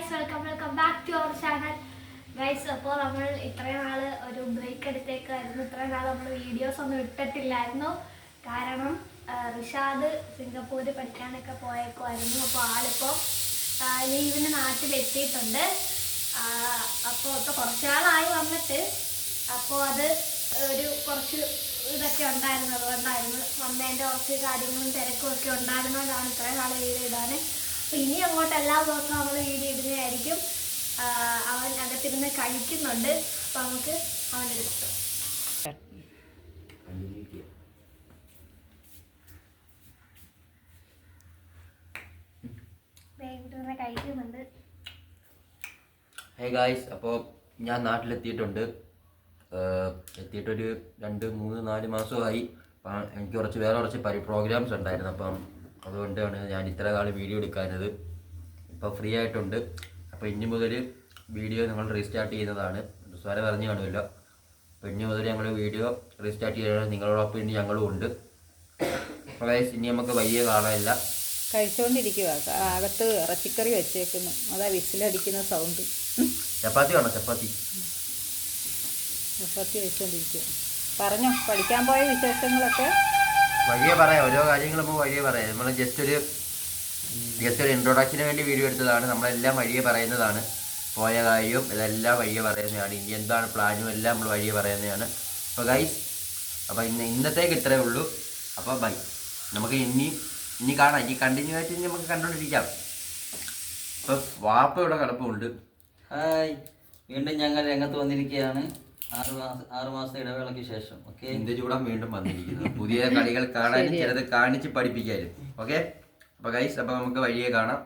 Guys, welcome back to our channel guys. അപ്പോൾ നമ്മൾ ഇത്രയും നാൾ ഒരു ബ്രേക്ക് എടുത്തേക്കായിരുന്നു. ഇത്രയും നാൾ നമ്മൾ വീഡിയോസ് ഒന്നും ഇട്ടിട്ടില്ലായിരുന്നു. കാരണം റിഷാദ് സിംഗപ്പൂര് പഠിക്കാനൊക്കെ പോയേക്കുമായിരുന്നു. അപ്പോൾ ആളിപ്പോൾ ലീവിന് നാട്ടിലെത്തിയിട്ടുണ്ട്. അപ്പോൾ ഇപ്പോൾ കുറച്ച് നാളായി വന്നിട്ട്. അപ്പോൾ അത് കുറച്ച് ഇതൊക്കെ ഉണ്ടായിരുന്നു, അതുകൊണ്ടായിരുന്നു വന്നതിൻ്റെ കുറച്ച് കാര്യങ്ങളും തിരക്കും ഒക്കെ ഉണ്ടായിരുന്നതുകൊണ്ടാണ് ഇത്രയും നാൾ വീഡിയോ ഇടാൻ. അപ്പോൾ ഇനി അങ്ങോട്ട് എല്ലാ ദിവസവും നമ്മൾ വീഡിയോ ഇടുന്നതായിരിക്കും. അവൻ അകത്തിരുന്ന് കഴിക്കുന്നുണ്ട്. അപ്പോൾ നമുക്ക് അവൻ്റെ അടുത്ത് കഴിക്കുന്നുണ്ട്. ഹേ ഗായ്സ്, അപ്പോൾ ഞാൻ നാട്ടിലെത്തിയിട്ടുണ്ട്. എത്തിയിട്ടൊരു 2, 3, 4 മാസമായി. അപ്പം എനിക്ക് വേറെ കുറച്ച് പ്രോഗ്രാംസ് ഉണ്ടായിരുന്നു. അപ്പം അതുകൊണ്ടാണ് ഞാൻ ഇത്ര കാലം വീഡിയോ എടുക്കാനത്. ഇപ്പോൾ ഫ്രീ ആയിട്ടുണ്ട്. അപ്പോൾ ഇനി മുതൽ വീഡിയോ ഞങ്ങൾ റീസ്റ്റാർട്ട് ചെയ്യുന്നതാണ്. സ്വരം പറഞ്ഞു കാണുമല്ലോ. അപ്പോൾ ഇനി മുതൽ ഞങ്ങൾ വീഡിയോ റീസ്റ്റാർട്ട് ചെയ്യുന്നത് നിങ്ങളോടൊപ്പം ഇനി ഞങ്ങളും ഉണ്ട്. അപ്പോൾ ഗൈസ്, ഇനി നമുക്ക് വലിയ കാണാനില്ല. കഴിച്ചുകൊണ്ടിരിക്കുക. അകത്ത് ഇറച്ചിക്കറി വെച്ചേക്കുന്നു. അതാ വിസിലടിക്കുന്ന സൗണ്ട്. ചപ്പാത്തി വേണം, ചപ്പാത്തി വെച്ചുകൊണ്ടിരിക്കുക. പറഞ്ഞോ, പഠിക്കാൻ പോയ വിശേഷങ്ങളൊക്കെ വഴിയെ പറയാം. ഓരോ കാര്യങ്ങൾ നമുക്ക് വഴിയെ പറയാം. നമ്മൾ ജസ്റ്റ് ഒരു ഇൻട്രൊഡക്ഷന് വേണ്ടി വീഡിയോ എടുത്തതാണ്. നമ്മളെല്ലാം വഴിയെ പറയുന്നതാണ്. പോയ കാര്യവും ഇതെല്ലാം വഴിയെ പറയുന്നതാണ്. ഇനി എന്താണ് പ്ലാനും എല്ലാം നമ്മൾ വഴിയെ പറയുന്നതാണ്. അപ്പോൾ ഗൈസ്, അപ്പോൾ ഇന്നത്തേക്ക് ഇത്രയേ ഉള്ളൂ. അപ്പോൾ ബൈ. നമുക്ക് ഇനി കാണാം. ഇനി കണ്ടിന്യൂ ആയിട്ട് നമുക്ക് കണ്ടുകൊണ്ടിരിക്കാം. ഇപ്പോൾ വാപ്പ ഇവിടെ കിടപ്പുണ്ട്. ഹായ്, വീണ്ടും ഞങ്ങൾ രംഗത്ത് വന്നിരിക്കുകയാണ്. 6 മാസത്തെ ഇടവേളയ്ക്ക് ശേഷം. ഓക്കെ, ഇന്ത്യ ചൂടാൻ വീണ്ടും വന്നിരിക്കുന്നു. പുതിയ കളികൾ കാണാനും ചിലത് കാണിച്ച് പഠിപ്പിക്കാനും. ഓക്കെ, അപ്പോൾ ഗൈസ്, അപ്പോൾ നമുക്ക് വഴിയെ കാണാം.